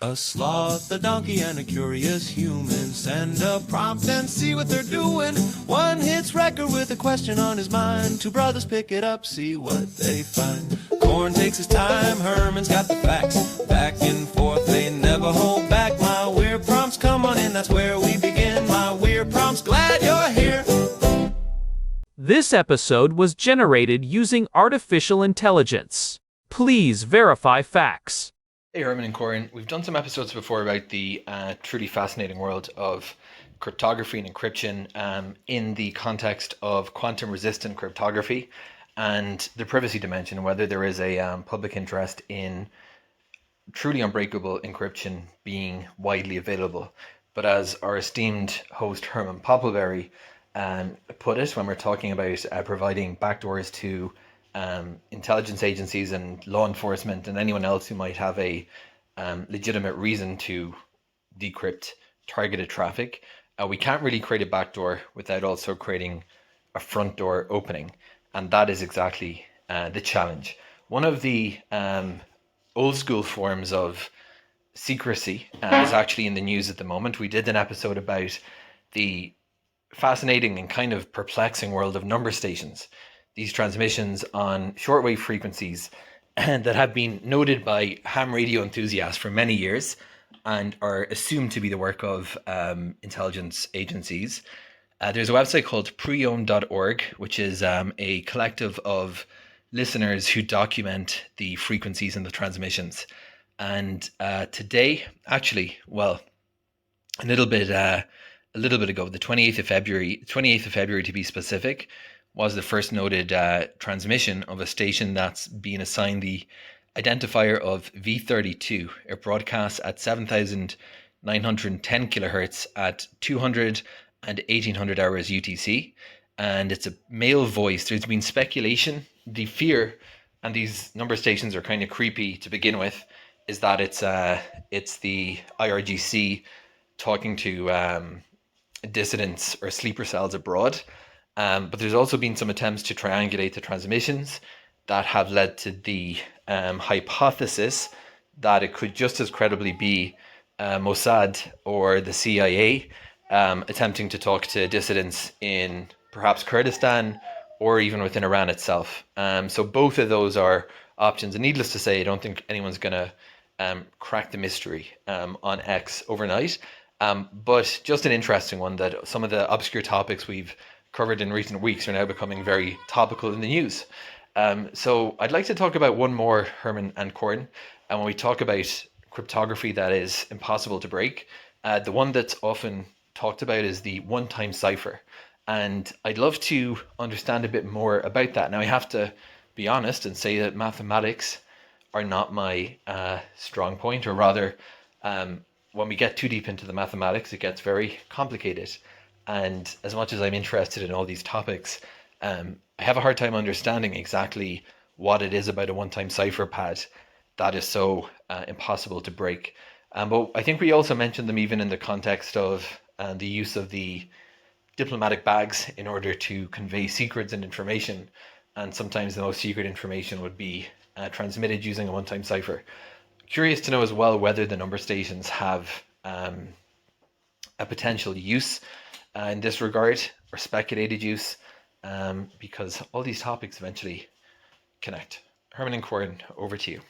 A sloth, a donkey, and a curious human. Send a prompt and see what they're doing. One hits record with a question on his mind. Two brothers pick it up, see what they find. Corn takes his time, Herman's got the facts. Back and forth, they never hold back. My weird prompts, come on in, that's where we begin. My weird prompts, glad you're here. This episode was generated using artificial intelligence. Please verify facts. Hey Herman and Corin, we've done some episodes before about the truly fascinating world of cryptography and encryption in the context of quantum resistant cryptography and the privacy dimension, whether there is a public interest in truly unbreakable encryption being widely available. But as our esteemed host Herman Poppleberry put it, when we're talking about providing backdoors to intelligence agencies and law enforcement and anyone else who might have a legitimate reason to decrypt targeted traffic, we can't really create a backdoor without also creating a front door opening. And that is exactly the challenge. One of the old school forms of secrecy is actually in the news at the moment. We did an episode about the fascinating and kind of perplexing world of number stations. These transmissions on shortwave frequencies that have been noted by ham radio enthusiasts for many years and are assumed to be the work of intelligence agencies. There's a website called preowned.org, which is a collective of listeners who document the frequencies and the transmissions. And today, actually, well, a little bit ago, the 28th of February to be specific, was the first noted transmission of a station that's been assigned the identifier of V-32. It broadcasts at 7,910 kilohertz at 200 and 1800 hours UTC, and it's a male voice. There's been speculation, the fear, and these number stations are kind of creepy to begin with, is that it's the IRGC talking to dissidents or sleeper cells abroad. But there's also been some attempts to triangulate the transmissions that have led to the hypothesis that it could just as credibly be Mossad or the CIA attempting to talk to dissidents in perhaps Kurdistan or even within Iran itself. So both of those are options. And needless to say, I don't think anyone's going to crack the mystery on X overnight. But just an interesting one that some of the obscure topics we've covered in recent weeks are now becoming very topical in the news. So I'd like to talk about one more, Herman and Corin. And when we talk about cryptography that is impossible to break, the one that's often talked about is the one-time cipher. And I'd love to understand a bit more about that. Now, I have to be honest and say that mathematics are not my strong point, or rather, when we get too deep into the mathematics, it gets very complicated. And as much as I'm interested in all these topics, I have a hard time understanding exactly what it is about a one-time cipher pad that is so impossible to break. But I think we also mentioned them even in the context of the use of the diplomatic bags in order to convey secrets and information. And sometimes the most secret information would be transmitted using a one-time cipher. Curious to know as well whether the number stations have a potential use in this regard, or speculated use, because all these topics eventually connect. Herman and Corin, over to you.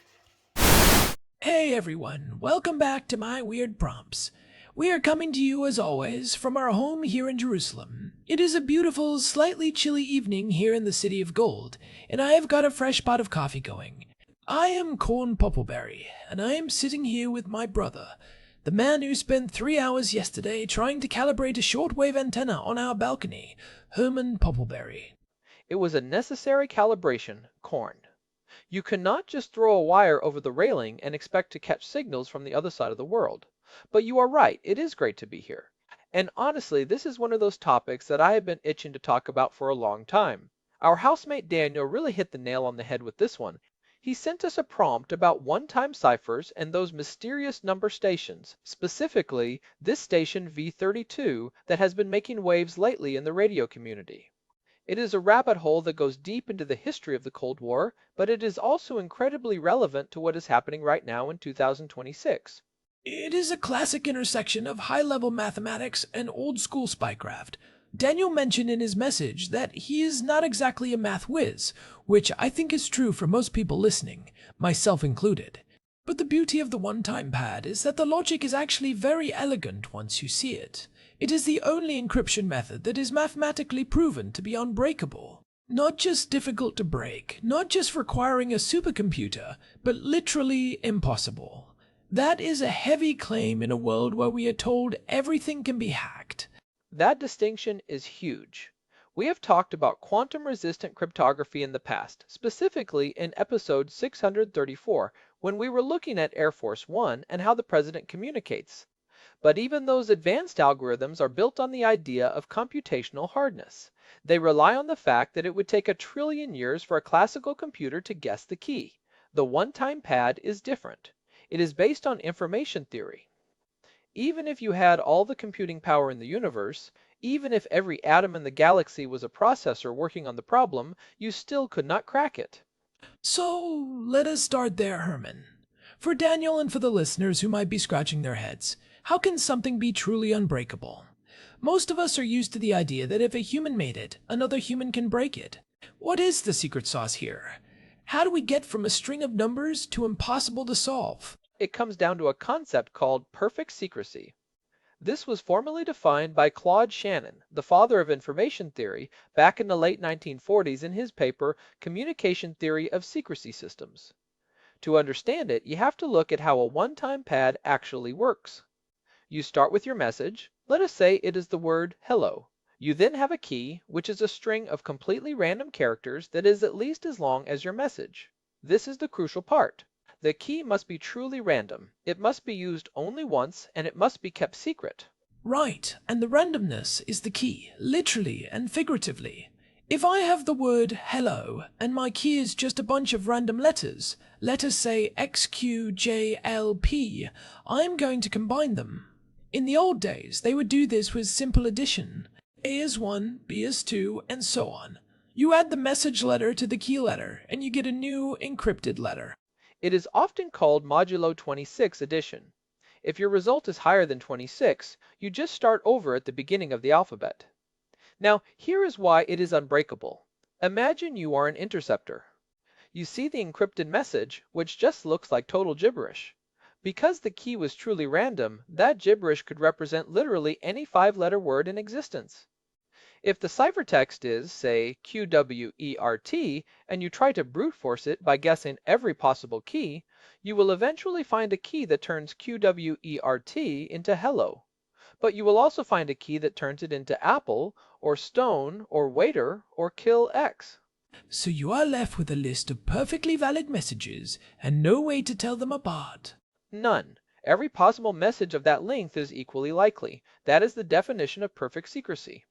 Hey everyone, welcome back to my weird prompts. We are coming to you as always from our home here in Jerusalem. It is a beautiful, slightly chilly evening here in the City of Gold, and I have got a fresh pot of coffee going. I am Corn Poppleberry, and I am sitting here with my brother, the man who spent 3 hours yesterday trying to calibrate a shortwave antenna on our balcony, Herman Poppleberry. It was a necessary calibration, Corn. You cannot just throw a wire over the railing and expect to catch signals from the other side of the world. But you are right, it is great to be here. And honestly, this is one of those topics that I have been itching to talk about for a long time. Our housemate Daniel really hit the nail on the head with this one. He sent us a prompt about one-time ciphers and those mysterious number stations, specifically this station V-32 that has been making waves lately in the radio community. It is a rabbit hole that goes deep into the history of the Cold War, but it is also incredibly relevant to what is happening right now in 2026. It is a classic intersection of high-level mathematics and old-school spycraft. Daniel mentioned in his message that he is not exactly a math whiz, which I think is true for most people listening, myself included. But the beauty of the one-time pad is that the logic is actually very elegant once you see it. It is the only encryption method that is mathematically proven to be unbreakable. Not just difficult to break, not just requiring a supercomputer, but literally impossible. That is a heavy claim in a world where we are told everything can be hacked. That distinction is huge. We have talked about quantum-resistant cryptography in the past, specifically in episode 634, when we were looking at Air Force One and how the president communicates. But even those advanced algorithms are built on the idea of computational hardness. They rely on the fact that it would take 1 trillion years for a classical computer to guess the key. The one-time pad is different. It is based on information theory. Even if you had all the computing power in the universe, even if every atom in the galaxy was a processor working on the problem, you still could not crack it. So let us start there, Herman. For Daniel and for the listeners who might be scratching their heads, how can something be truly unbreakable? Most of us are used to the idea that if a human made it, another human can break it. What is the secret sauce here? How do we get from a string of numbers to impossible to solve? It comes down to a concept called perfect secrecy. This was formally defined by Claude Shannon, the father of information theory, back in the late 1940s in his paper Communication Theory of Secrecy Systems. To understand it, you have to look at how a one-time pad actually works. You start with your message. Let us say it is the word hello. You then have a key, which is a string of completely random characters that is at least as long as your message. This is the crucial part. The key must be truly random. It must be used only once, and it must be kept secret. Right, and the randomness is the key, literally and figuratively. If I have the word hello, and my key is just a bunch of random letters, let us say XQJLP, I'm going to combine them. In the old days, they would do this with simple addition. A is 1, B is 2, and so on. You add the message letter to the key letter, and you get a new encrypted letter. It is often called modulo 26 addition. If your result is higher than 26, you just start over at the beginning of the alphabet. Now, here is why it is unbreakable. Imagine you are an interceptor. You see the encrypted message, which just looks like total gibberish. Because the key was truly random, that gibberish could represent literally any 5-letter word in existence. If the ciphertext is, say, QWERT, and you try to brute force it by guessing every possible key, you will eventually find a key that turns QWERT into hello. But you will also find a key that turns it into apple, or stone, or waiter, or kill X. So you are left with a list of perfectly valid messages, and no way to tell them apart. None. Every possible message of that length is equally likely. That is the definition of perfect secrecy.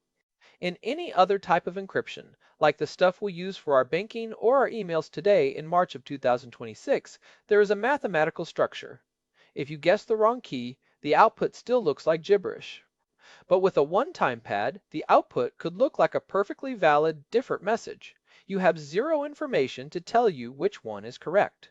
In any other type of encryption, like the stuff we use for our banking or our emails today in March of 2026, there is a mathematical structure. If you guess the wrong key, the output still looks like gibberish. But with a one-time pad, the output could look like a perfectly valid, different message. You have zero information to tell you which one is correct.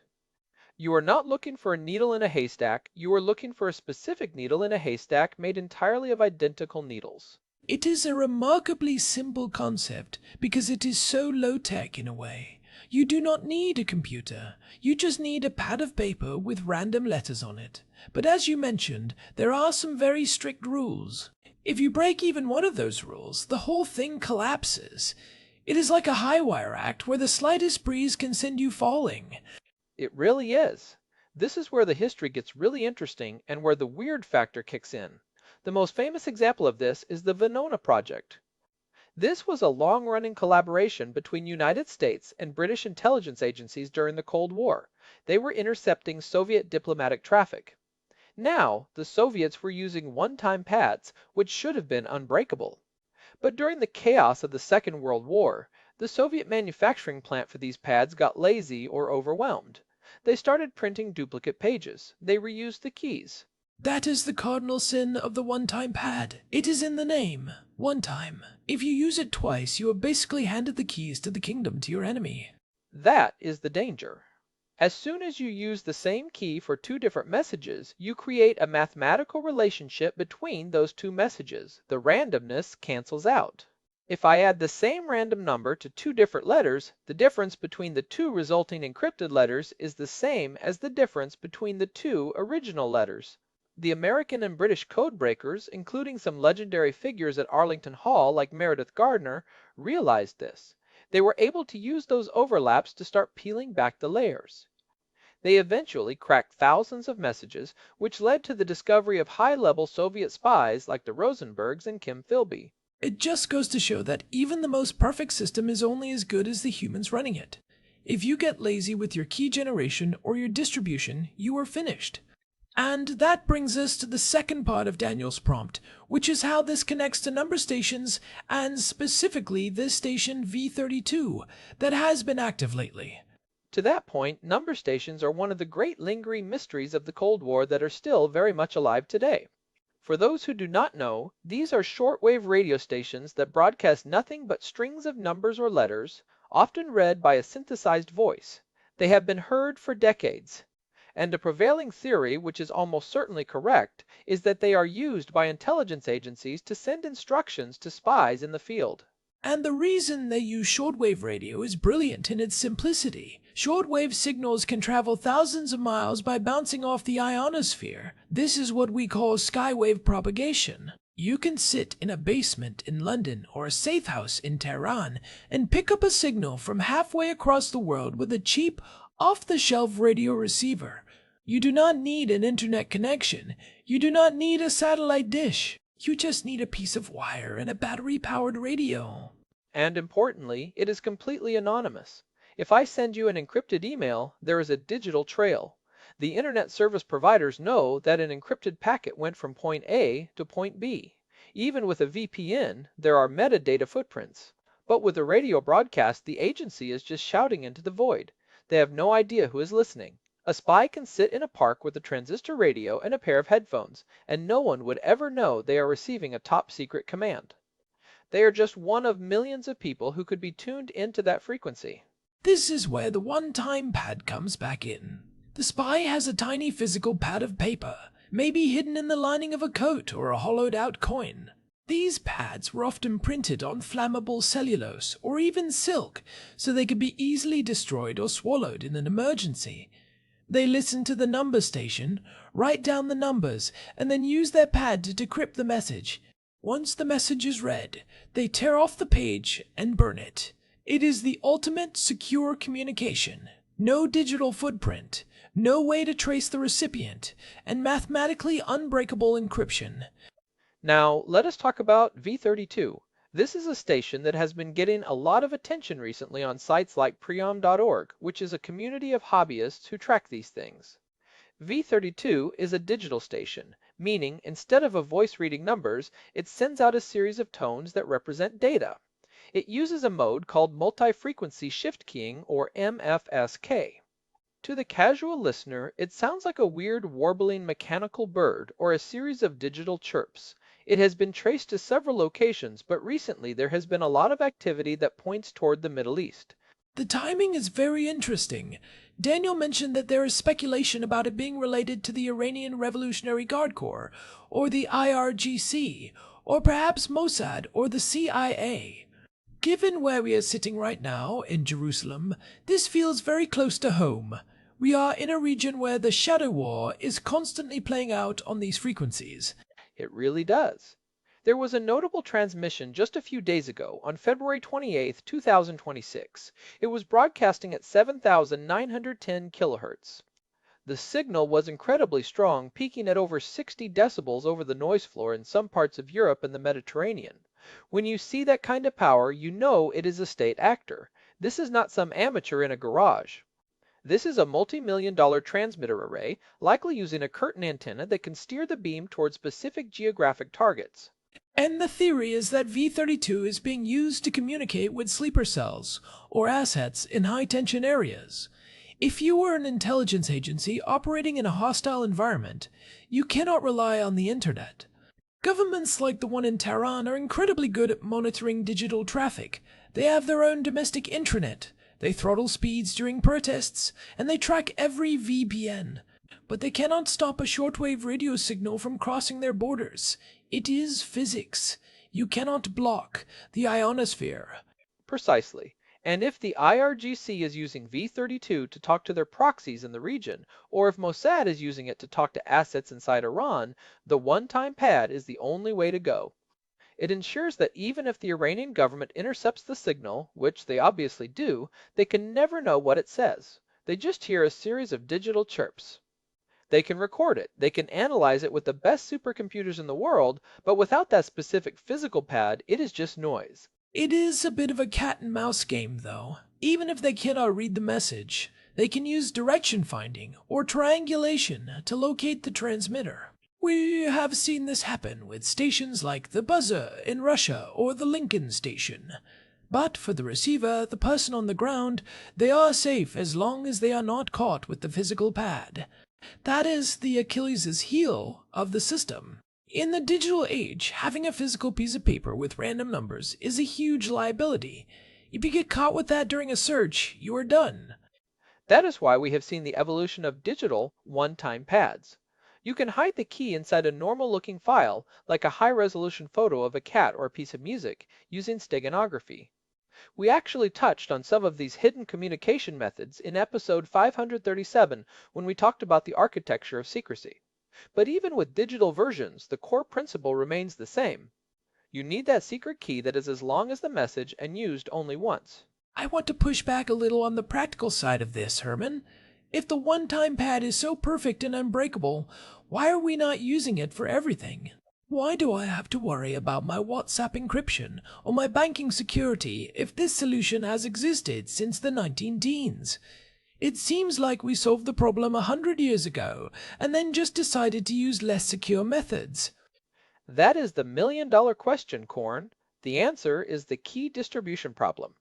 You are not looking for a needle in a haystack, you are looking for a specific needle in a haystack made entirely of identical needles. It is a remarkably simple concept because it is so low-tech in a way. You do not need a computer. You just need a pad of paper with random letters on it. But as you mentioned, there are some very strict rules. If you break even one of those rules, the whole thing collapses. It is like a high-wire act where the slightest breeze can send you falling. It really is. This is where the history gets really interesting and where the weird factor kicks in. The most famous example of this is the Venona project. This was a long-running collaboration between United States and British intelligence agencies during the Cold War. They were intercepting Soviet diplomatic traffic. Now, the Soviets were using one-time pads, which should have been unbreakable. But during the chaos of the Second World War, the Soviet manufacturing plant for these pads got lazy or overwhelmed. They started printing duplicate pages. They reused the keys. That is the cardinal sin of the one-time pad. It is in the name. One time. If you use it twice, you have basically handed the keys to the kingdom to your enemy. That is the danger. As soon as you use the same key for two different messages, you create a mathematical relationship between those two messages. The randomness cancels out. If I add the same random number to two different letters, the difference between the two resulting encrypted letters is the same as the difference between the two original letters. The American and British code breakers, including some legendary figures at Arlington Hall like Meredith Gardner, realized this. They were able to use those overlaps to start peeling back the layers. They eventually cracked thousands of messages, which led to the discovery of high-level Soviet spies like the Rosenbergs and Kim Philby. It just goes to show that even the most perfect system is only as good as the humans running it. If you get lazy with your key generation or your distribution, you are finished. And that brings us to the second part of Daniel's prompt, which is how this connects to number stations, and specifically this station V-32 that has been active lately. To that point, number stations are one of the great lingering mysteries of the Cold War that are still very much alive today. For those who do not know, these are shortwave radio stations that broadcast nothing but strings of numbers or letters, often read by a synthesized voice. They have been heard for decades. And a prevailing theory, which is almost certainly correct, is that they are used by intelligence agencies to send instructions to spies in the field. And the reason they use shortwave radio is brilliant in its simplicity. Shortwave signals can travel thousands of miles by bouncing off the ionosphere. This is what we call skywave propagation. You can sit in a basement in London or a safe house in Tehran and pick up a signal from halfway across the world with a cheap, off-the-shelf radio receiver. You do not need an internet connection. You do not need a satellite dish. You just need a piece of wire and a battery-powered radio. And importantly, it is completely anonymous. If I send you an encrypted email, there is a digital trail. The internet service providers know that an encrypted packet went from point A to point B. Even with a VPN, there are metadata footprints. But with a radio broadcast, the agency is just shouting into the void. They have no idea who is listening. A spy can sit in a park with a transistor radio and a pair of headphones, and no one would ever know they are receiving a top-secret command. They are just one of millions of people who could be tuned into that frequency. This is where the one-time pad comes back in. The spy has a tiny physical pad of paper, maybe hidden in the lining of a coat or a hollowed-out coin. These pads were often printed on flammable cellulose or even silk, so they could be easily destroyed or swallowed in an emergency. They listen to the number station, write down the numbers, and then use their pad to decrypt the message. Once the message is read, they tear off the page and burn it. It is the ultimate secure communication. No digital footprint, no way to trace the recipient, and mathematically unbreakable encryption. Now, let us talk about V-32. This is a station that has been getting a lot of attention recently on sites like preom.org, which is a community of hobbyists who track these things. V-32 is a digital station, meaning instead of a voice reading numbers, it sends out a series of tones that represent data. It uses a mode called multi-frequency shift keying, or MFSK. To the casual listener, it sounds like a weird warbling mechanical bird or a series of digital chirps. It has been traced to several locations, but recently there has been a lot of activity that points toward the Middle East. The timing is very interesting. Daniel mentioned that there is speculation about it being related to the Iranian Revolutionary Guard Corps, or the IRGC, or perhaps Mossad or the CIA. Given where we are sitting right now, in Jerusalem, this feels very close to home. We are in a region where the shadow war is constantly playing out on these frequencies. It really does. There was a notable transmission just a few days ago, on February 28, 2026. It was broadcasting at 7,910 kilohertz. The signal was incredibly strong, peaking at over 60 decibels over the noise floor in some parts of Europe and the Mediterranean. When you see that kind of power, you know it is a state actor. This is not some amateur in a garage. This is a multi-million-dollar transmitter array, likely using a curtain antenna that can steer the beam toward specific geographic targets. And the theory is that V-32 is being used to communicate with sleeper cells, or assets, in high-tension areas. If you were an intelligence agency operating in a hostile environment, you cannot rely on the internet. Governments like the one in Tehran are incredibly good at monitoring digital traffic. They have their own domestic intranet. They throttle speeds during protests, and they track every VPN. But they cannot stop a shortwave radio signal from crossing their borders. It is physics. You cannot block the ionosphere. Precisely. And if the IRGC is using V-32 to talk to their proxies in the region, or if Mossad is using it to talk to assets inside Iran, the one-time pad is the only way to go. It ensures that even if the Iranian government intercepts the signal, which they obviously do, they can never know what it says. They just hear a series of digital chirps. They can record it, they can analyze it with the best supercomputers in the world, but without that specific physical pad, it is just noise. It is a bit of a cat and mouse game, though. Even if they cannot read the message, they can use direction finding or triangulation to locate the transmitter. We have seen this happen with stations like the Buzzer in Russia or the Lincoln station. But for the receiver, the person on the ground, they are safe as long as they are not caught with the physical pad. That is the Achilles' heel of the system. In the digital age, having a physical piece of paper with random numbers is a huge liability. If you get caught with that during a search, you are done. That is why we have seen the evolution of digital one-time pads. You can hide the key inside a normal-looking file, like a high-resolution photo of a cat or a piece of music, using steganography. We actually touched on some of these hidden communication methods in episode 537 when we talked about the architecture of secrecy. But even with digital versions, the core principle remains the same. You need that secret key that is as long as the message and used only once. I want to push back a little on the practical side of this, Herman. If the one-time pad is so perfect and unbreakable, why are we not using it for everything? Why do I have to worry about my WhatsApp encryption or my banking security if this solution has existed since the 19-teens? It seems like we solved the problem 100 years ago and then just decided to use less secure methods. That is the million-dollar question, Korn. The answer is the key distribution problem.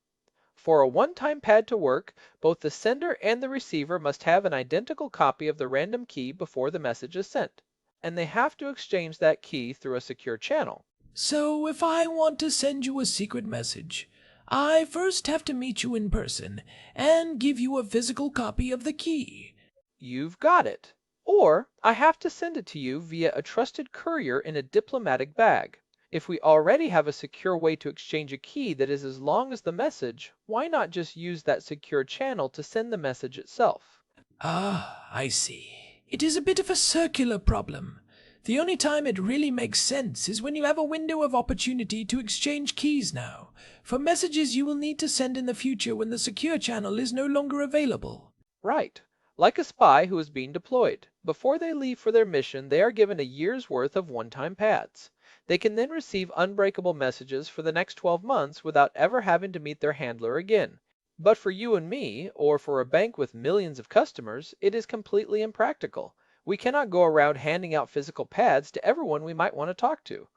For a one-time pad to work, both the sender and the receiver must have an identical copy of the random key before the message is sent, and they have to exchange that key through a secure channel. So if I want to send you a secret message, I first have to meet you in person and give you a physical copy of the key. You've got it. Or I have to send it to you via a trusted courier in a diplomatic bag. If we already have a secure way to exchange a key that is as long as the message, why not just use that secure channel to send the message itself? Ah, I see. It is a bit of a circular problem. The only time it really makes sense is when you have a window of opportunity to exchange keys now, for messages you will need to send in the future when the secure channel is no longer available. Right. Like a spy who is being deployed. Before they leave for their mission, they are given a year's worth of one-time pads. They can then receive unbreakable messages for the next 12 months without ever having to meet their handler again. But for you and me, or for a bank with millions of customers, it is completely impractical. We cannot go around handing out physical pads to everyone we might want to talk to.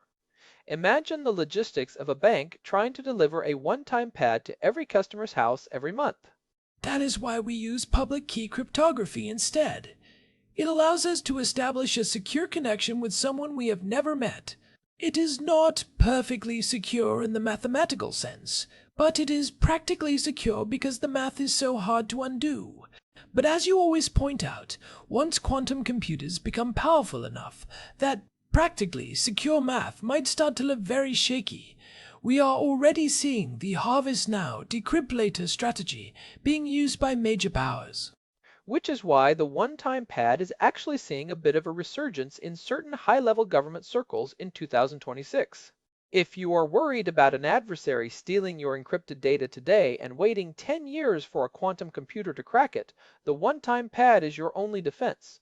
Imagine the logistics of a bank trying to deliver a one-time pad to every customer's house every month. That is why we use public key cryptography instead. It allows us to establish a secure connection with someone we have never met. It is not perfectly secure in the mathematical sense, but it is practically secure because the math is so hard to undo. But as you always point out, once quantum computers become powerful enough, that practically secure math might start to look very shaky. We are already seeing the harvest now, decrypt later strategy being used by major powers. Which is why the one-time pad is actually seeing a bit of a resurgence in certain high-level government circles in 2026. If you are worried about an adversary stealing your encrypted data today and waiting 10 years for a quantum computer to crack it, the one-time pad is your only defense.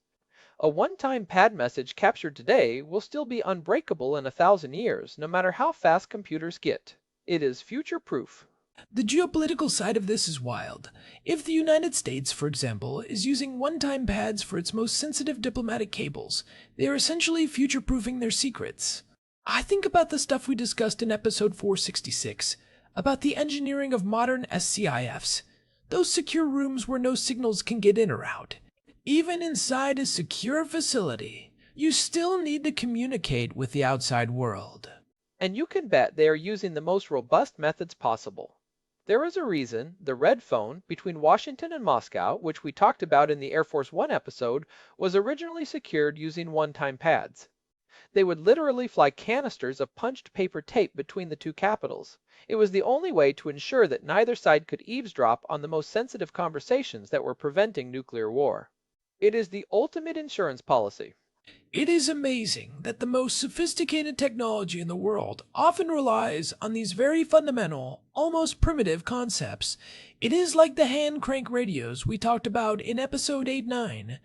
A one-time pad message captured today will still be unbreakable in 1,000 years, no matter how fast computers get. It is future-proof. The geopolitical side of this is wild. If the United States, for example, is using one-time pads for its most sensitive diplomatic cables, they are essentially future-proofing their secrets. I think about the stuff we discussed in episode 466, about the engineering of modern SCIFs, those secure rooms where no signals can get in or out. Even inside a secure facility, you still need to communicate with the outside world. And you can bet they are using the most robust methods possible. There is a reason the red phone between Washington and Moscow, which we talked about in the Air Force One episode, was originally secured using one-time pads. They would literally fly canisters of punched paper tape between the two capitals. It was the only way to ensure that neither side could eavesdrop on the most sensitive conversations that were preventing nuclear war. It is the ultimate insurance policy. It is amazing that the most sophisticated technology in the world often relies on these very fundamental, almost primitive concepts. It is like the hand crank radios we talked about in episode 8-9.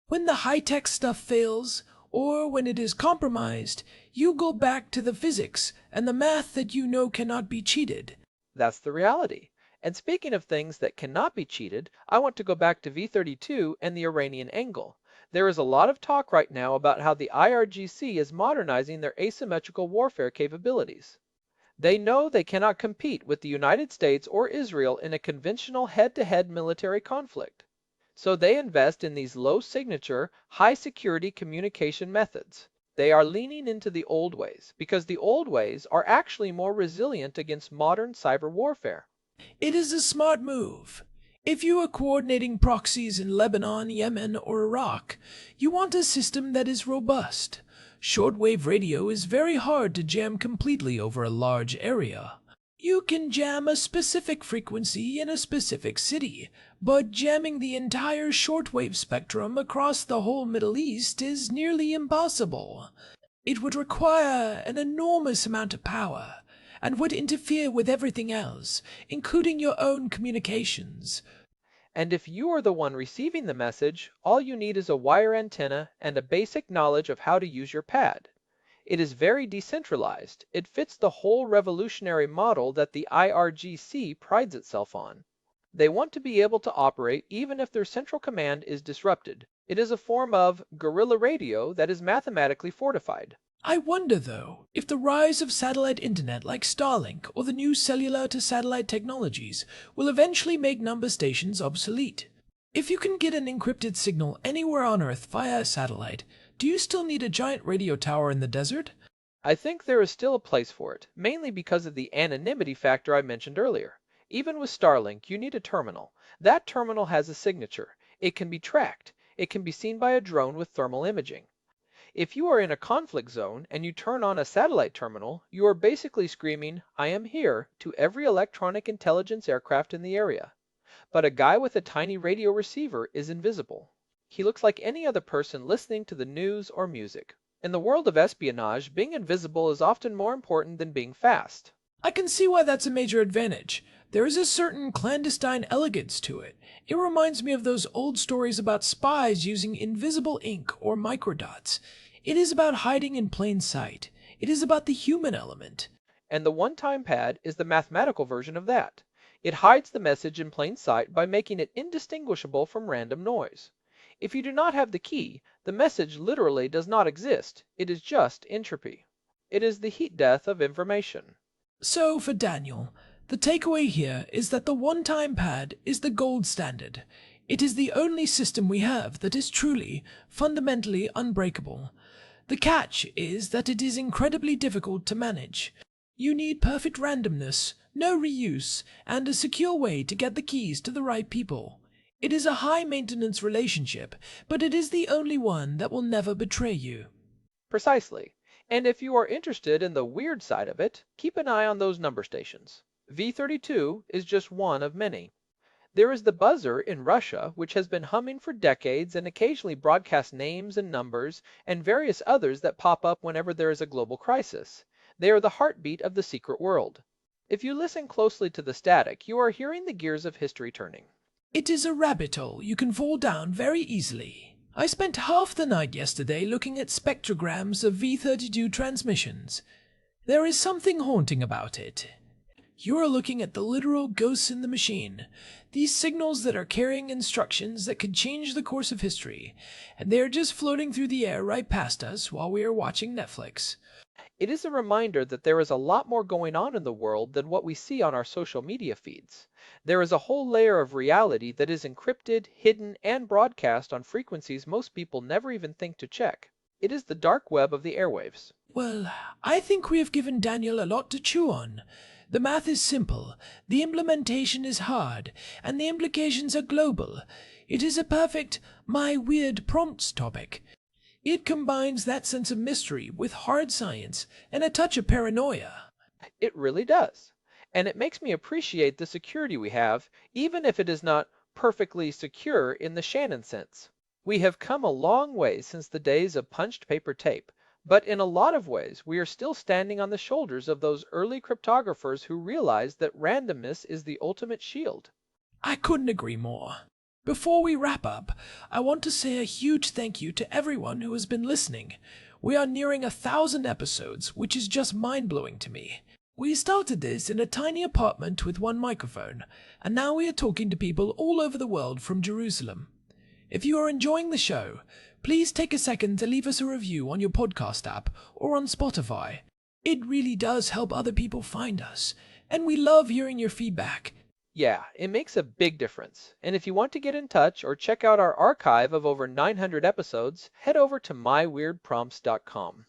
When the high-tech stuff fails, or when it is compromised, you go back to the physics and the math that you know cannot be cheated. That's the reality. And speaking of things that cannot be cheated, I want to go back to V-32 and the Iranian angle. There is a lot of talk right now about how the IRGC is modernizing their asymmetrical warfare capabilities. They know they cannot compete with the United States or Israel in a conventional head-to-head military conflict. So they invest in these low-signature, high-security communication methods. They are leaning into the old ways, because the old ways are actually more resilient against modern cyber warfare. It is a smart move. If you are coordinating proxies in Lebanon, Yemen, or Iraq, you want a system that is robust. Shortwave radio is very hard to jam completely over a large area. You can jam a specific frequency in a specific city, but jamming the entire shortwave spectrum across the whole Middle East is nearly impossible. It would require an enormous amount of power, and would interfere with everything else, including your own communications. And if you are the one receiving the message, all you need is a wire antenna and a basic knowledge of how to use your pad. It is very decentralized. It fits the whole revolutionary model that the IRGC prides itself on. They want to be able to operate even if their central command is disrupted. It is a form of guerrilla radio that is mathematically fortified. I wonder, though, if the rise of satellite internet like Starlink or the new cellular-to-satellite technologies will eventually make number stations obsolete. If you can get an encrypted signal anywhere on Earth via a satellite, do you still need a giant radio tower in the desert? I think there is still a place for it, mainly because of the anonymity factor I mentioned earlier. Even with Starlink, you need a terminal. That terminal has a signature. It can be tracked. It can be seen by a drone with thermal imaging. If you are in a conflict zone and you turn on a satellite terminal, you are basically screaming, "I am here," to every electronic intelligence aircraft in the area. But a guy with a tiny radio receiver is invisible. He looks like any other person listening to the news or music. In the world of espionage, being invisible is often more important than being fast. I can see why that's a major advantage. There is a certain clandestine elegance to it. It reminds me of those old stories about spies using invisible ink or microdots. It is about hiding in plain sight. It is about the human element. And the one-time pad is the mathematical version of that. It hides the message in plain sight by making it indistinguishable from random noise. If you do not have the key, the message literally does not exist. It is just entropy. It is the heat death of information. So, for Daniel, the takeaway here is that the one-time pad is the gold standard. It is the only system we have that is truly, fundamentally unbreakable. The catch is that it is incredibly difficult to manage. You need perfect randomness, no reuse, and a secure way to get the keys to the right people. It is a high-maintenance relationship, but it is the only one that will never betray you. Precisely. And if you are interested in the weird side of it, keep an eye on those number stations. V-32 is just one of many. There is the buzzer in Russia, which has been humming for decades and occasionally broadcasts names and numbers, and various others that pop up whenever there is a global crisis. They are the heartbeat of the secret world. If you listen closely to the static, you are hearing the gears of history turning. It is a rabbit hole you can fall down very easily. I spent half the night yesterday looking at spectrograms of V-32 transmissions. There is something haunting about it. You are looking at the literal ghosts in the machine, these signals that are carrying instructions that could change the course of history, and they are just floating through the air right past us while we are watching Netflix. It is a reminder that there is a lot more going on in the world than what we see on our social media feeds. There is a whole layer of reality that is encrypted, hidden, and broadcast on frequencies most people never even think to check. It is the dark web of the airwaves. Well, I think we have given Daniel a lot to chew on. The math is simple, the implementation is hard, and the implications are global. It is a perfect My Weird Prompts topic. It combines that sense of mystery with hard science and a touch of paranoia. It really does. And it makes me appreciate the security we have, even if it is not perfectly secure in the Shannon sense. We have come a long way since the days of punched paper tape, but in a lot of ways we are still standing on the shoulders of those early cryptographers who realized that randomness is the ultimate shield. I couldn't agree more. Before we wrap up, I want to say a huge thank you to everyone who has been listening. We are nearing 1,000 episodes, which is just mind-blowing to me. We started this in a tiny apartment with one microphone, and now we are talking to people all over the world from Jerusalem. If you are enjoying the show, please take a second to leave us a review on your podcast app or on Spotify. It really does help other people find us, and we love hearing your feedback. Yeah, it makes a big difference. And if you want to get in touch or check out our archive of over 900 episodes, head over to myweirdprompts.com.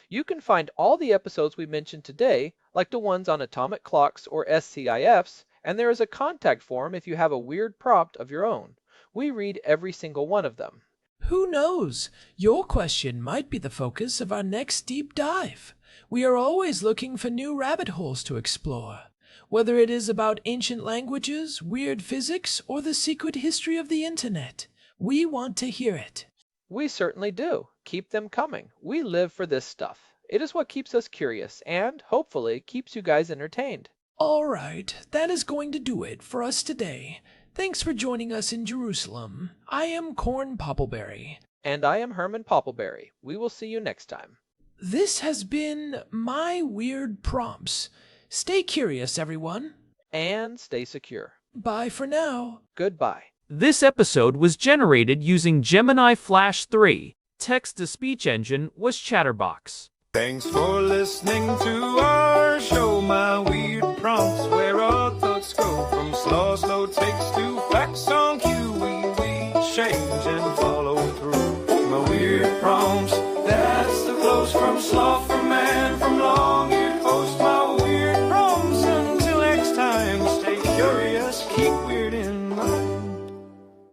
You can find all the episodes we mentioned today, like the ones on atomic clocks or SCIFs, and there is a contact form if you have a weird prompt of your own. We read every single one of them. Who knows? Your question might be the focus of our next deep dive. We are always looking for new rabbit holes to explore. Whether it is about ancient languages, weird physics, or the secret history of the internet, we want to hear it. We certainly do. Keep them coming. We live for this stuff. It is what keeps us curious and, hopefully, keeps you guys entertained. All right, that is going to do it for us today. Thanks for joining us in Jerusalem. I am Corn Poppleberry. And I am Herman Poppleberry. We will see you next time. This has been My Weird Prompts. Stay curious, everyone. And stay secure. Bye for now. Goodbye. This episode was generated using Gemini Flash 3. Text-to-speech engine was Chatterbox. Thanks for listening to our show, My Weird Prompts.